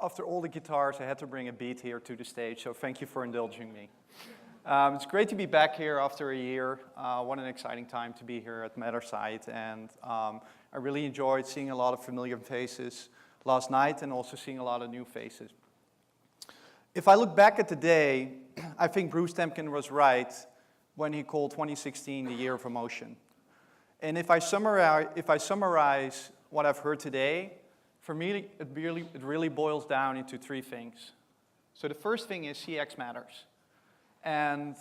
After all the guitars, I had to bring a beat here to the stage, so thank you for indulging me. It's great to be back here after a year. What an exciting time to be here at Mattersight, and I really enjoyed seeing a lot of familiar faces last night and also seeing a lot of new faces. If I look back at the day, I think Bruce Temkin was right when he called 2016 the year of emotion. And if I summarize what I've heard today, for me, it really boils down into three things. So the first thing is CX matters. And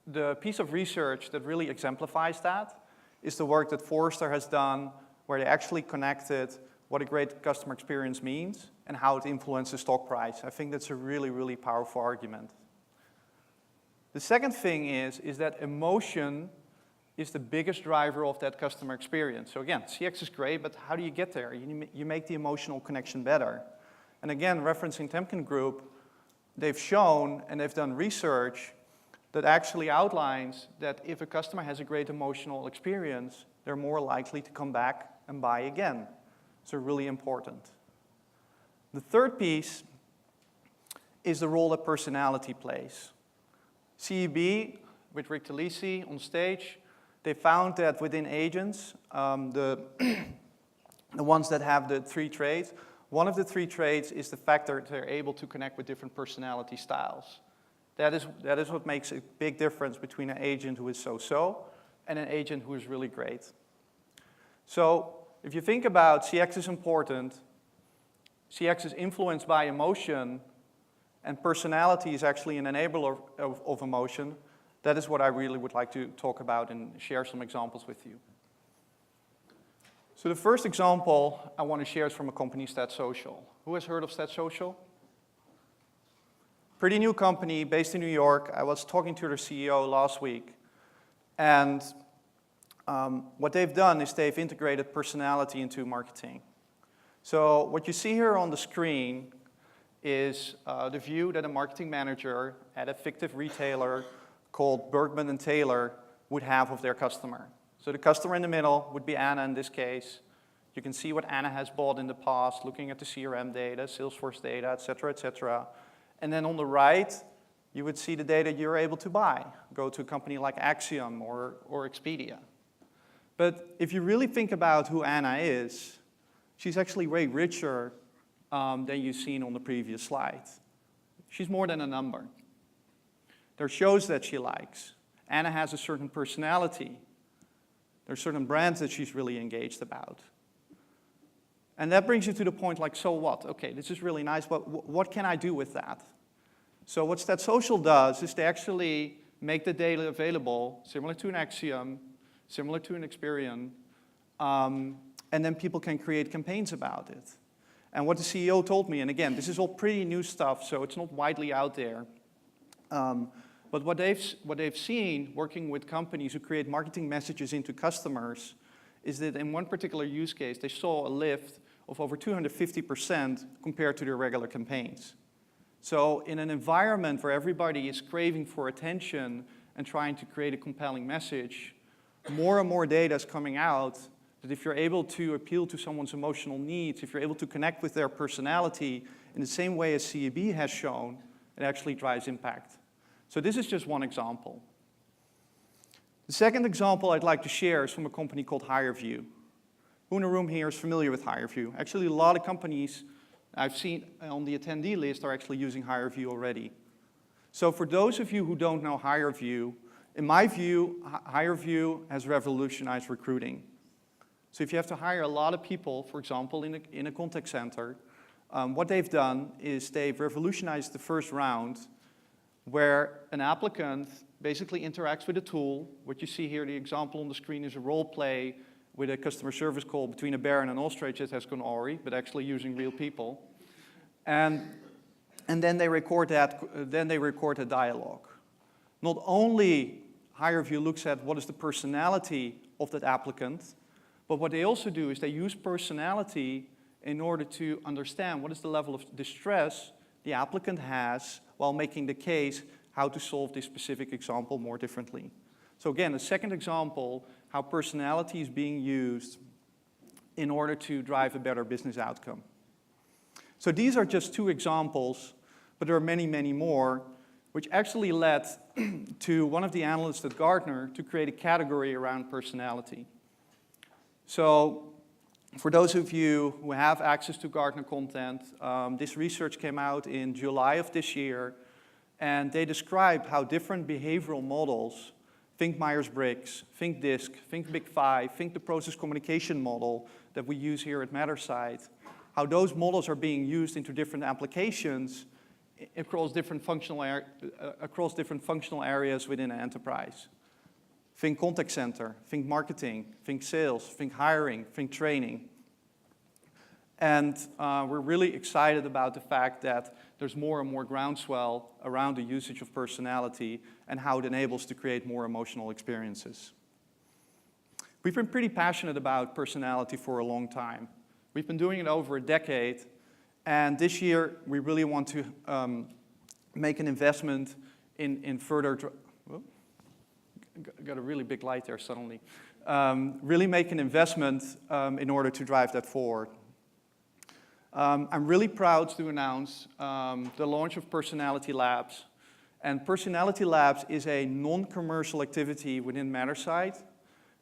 the piece of research that really exemplifies that is the work that Forrester has done, where they actually connected what a great customer experience means and how it influences stock price. I think that's a really, really powerful argument. The second thing is that emotion is the biggest driver of that customer experience. So again, CX is great, but how do you get there? You make the emotional connection better. And again, referencing Temkin Group, they've shown and they've done research that actually outlines that if a customer has a great emotional experience, they're more likely to come back and buy again. So really important. The third piece is the role that personality plays. CEB, with Rick Talisi on stage, they found that within agents, the ones that have the three traits, one of the three traits is the fact that they're able to connect with different personality styles. That is what makes a big difference between an agent who is so-so and an agent who is really great. So if you think about CX is important, CX is influenced by emotion, and personality is actually an enabler of emotion, that is what I really would like to talk about and share some examples with you. So the first example I want to share is from a company, StatSocial. Who has heard of StatSocial? Pretty new company based in New York. I was talking to their CEO last week. And what they've done is they've integrated personality into marketing. So what you see here on the screen is the view that a marketing manager at a fictive retailer called Bergman and Taylor would have of their customer. So the customer in the middle would be Anna in this case. You can see what Anna has bought in the past, looking at the CRM data, Salesforce data, et cetera, et cetera. And then on the right, you would see the data you're able to buy. Go to a company like Axiom or Expedia. But if you really think about who Anna is, she's actually way richer than you've seen on the previous slide. She's more than a number. There are shows that she likes. Anna has a certain personality. There are certain brands that she's really engaged about. And that brings you to the point like, so what? Okay, this is really nice, but what can I do with that? So what StatSocial does is they actually make the data available, similar to an Axiom, similar to an Experian, and then people can create campaigns about it. And what the CEO told me, and again, this is all pretty new stuff, so it's not widely out there, but what they've seen working with companies who create marketing messages into customers is that in one particular use case, they saw a lift of over 250% compared to their regular campaigns. So in an environment where everybody is craving for attention and trying to create a compelling message, more and more data is coming out that if you're able to appeal to someone's emotional needs, if you're able to connect with their personality in the same way as CEB has shown, it actually drives impact. So this is just one example. The second example I'd like to share is from a company called Hirevue. Who in the room here is familiar with Hirevue? Actually, a lot of companies I've seen on the attendee list are actually using Hirevue already. So for those of you who don't know Hirevue, in my view, Hirevue has revolutionized recruiting. So if you have to hire a lot of people, for example, in a contact center, what they've done is they've revolutionized the first round where an applicant basically interacts with a tool. What you see here, the example on the screen is a role play with a customer service call between a bear and an ostrich that has gone awry, but actually using real people. And then they record a dialogue. Not only Hirevue looks at what is the personality of that applicant, but what they also do is they use personality in order to understand what is the level of distress the applicant has while making the case how to solve this specific example more differently. So again, a second example, how personality is being used in order to drive a better business outcome. So these are just 2 examples, but there are many, many more, which actually led to one of the analysts at Gartner to create a category around personality. So for those of you who have access to Gartner content, this research came out in July of this year, and they described how different behavioral models, think Myers-Briggs, think DISC, think Big Five, think the process communication model that we use here at Mattersight, how those models are being used into different applications across different functional areas within an enterprise. Think contact center, think marketing, think sales, think hiring, think training. And we're really excited about the fact that there's more and more groundswell around the usage of personality and how it enables to create more emotional experiences. We've been pretty passionate about personality for a long time. We've been doing it over a decade, and this year we really want to make an investment in further... Got a really big light there suddenly. Really make an investment in order to drive that forward. I'm really proud to announce the launch of Personality Labs. And Personality Labs is a non-commercial activity within Mattersight,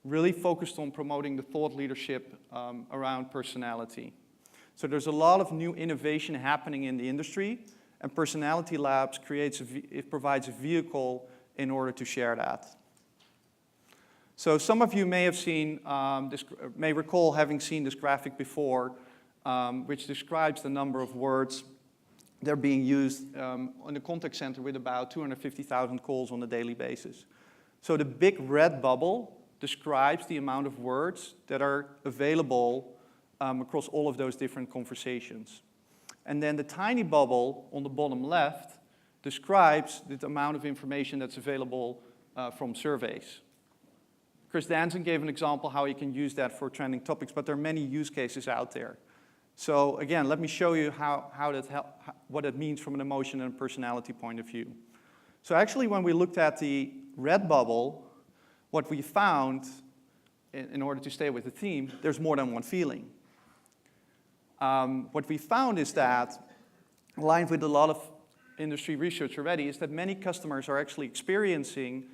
really focused on promoting the thought leadership around personality. So there's a lot of new innovation happening in the industry, and Personality Labs provides a vehicle in order to share that. So some of you may have seen, may recall having seen this graphic before, which describes the number of words that are being used in the contact center with about 250,000 calls on a daily basis. So the big red bubble describes the amount of words that are available across all of those different conversations. And then the tiny bubble on the bottom left describes the amount of information that's available from surveys. Chris Danson gave an example how you can use that for trending topics, but there are many use cases out there. So again, let me show you what that means from an emotion and personality point of view. So actually, when we looked at the red bubble, what we found, in order to stay with the theme, there's more than one feeling. What we found is that, aligned with a lot of industry research already, is that many customers are actually experiencing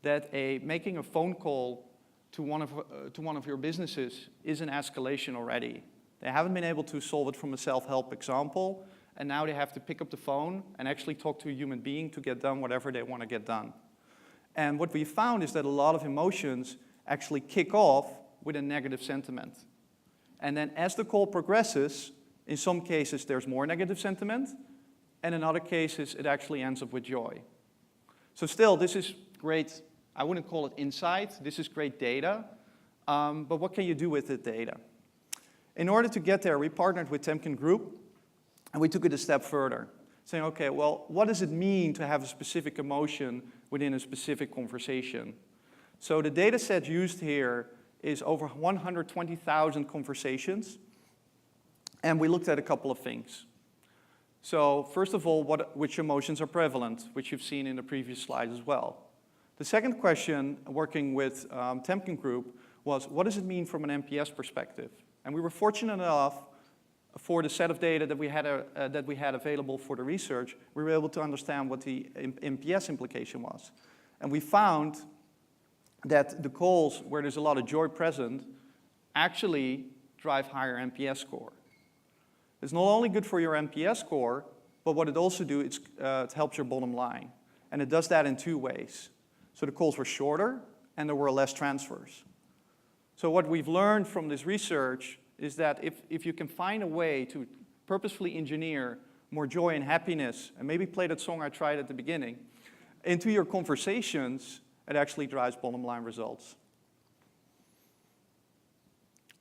that making a phone call to one of your businesses is an escalation already. They haven't been able to solve it from a self-help example, and now they have to pick up the phone and actually talk to a human being to get done whatever they want to get done. And what we found is that a lot of emotions actually kick off with a negative sentiment. And then as the call progresses, in some cases there's more negative sentiment, and in other cases it actually ends up with joy. So still, this is great. I wouldn't call it insight. This is great data. But what can you do with the data? In order to get there, we partnered with Temkin Group, and we took it a step further, saying, okay, well, what does it mean to have a specific emotion within a specific conversation? So the data set used here is over 120,000 conversations, and we looked at a couple of things. So first of all, which emotions are prevalent, which you've seen in the previous slide as well. The second question, working with Temkin Group, was what does it mean from an NPS perspective? And we were fortunate enough, for the set of data that we had available for the research, we were able to understand what the NPS implication was. And we found that the calls where there's a lot of joy present actually drive higher NPS score. It's not only good for your NPS score, but what it also does, it helps your bottom line. And it does that in 2 ways. So the calls were shorter, and there were less transfers. So what we've learned from this research is that if you can find a way to purposefully engineer more joy and happiness, and maybe play that song I tried at the beginning, into your conversations, it actually drives bottom line results.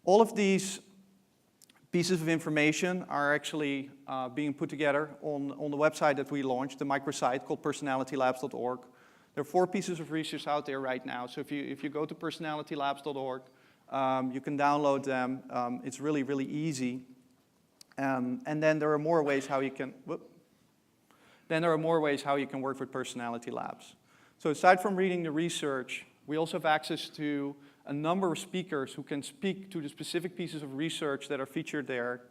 All of these pieces of information are actually being put together on the website that we launched, the microsite called personalitylabs.org. There are 4 pieces of research out there right now, so if you go to personalitylabs.org, you can download them. It's really, really easy. And then there are more ways how you can, work with Personality Labs. So aside from reading the research, we also have access to a number of speakers who can speak to the specific pieces of research that are featured there.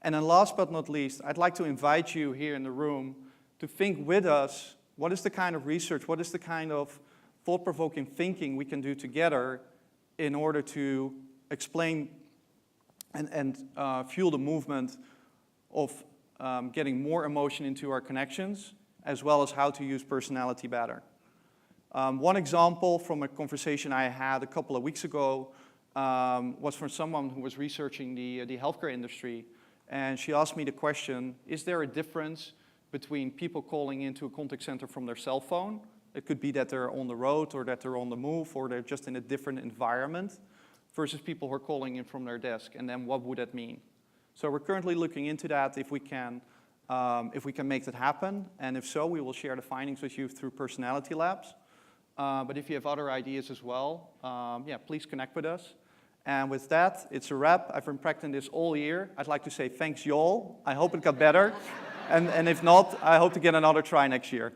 And then last but not least, I'd like to invite you here in the room to think with us, what is the kind of research, what is the kind of thought-provoking thinking we can do together in order to explain and fuel the movement of getting more emotion into our connections, as well as how to use personality better. One example from a conversation I had a couple of weeks ago was from someone who was researching the healthcare industry, and she asked me the question, is there a difference between people calling into a contact center from their cell phone? It could be that they're on the road, or that they're on the move, or they're just in a different environment, versus people who are calling in from their desk, and then what would that mean? So we're currently looking into that if we can make that happen, and if so, we will share the findings with you through personality labs. But if you have other ideas as well, yeah, please connect with us. And with that, it's a wrap. I've been practicing this all year. I'd like to say thanks, y'all. I hope it got better. And if not, I hope to get another try next year.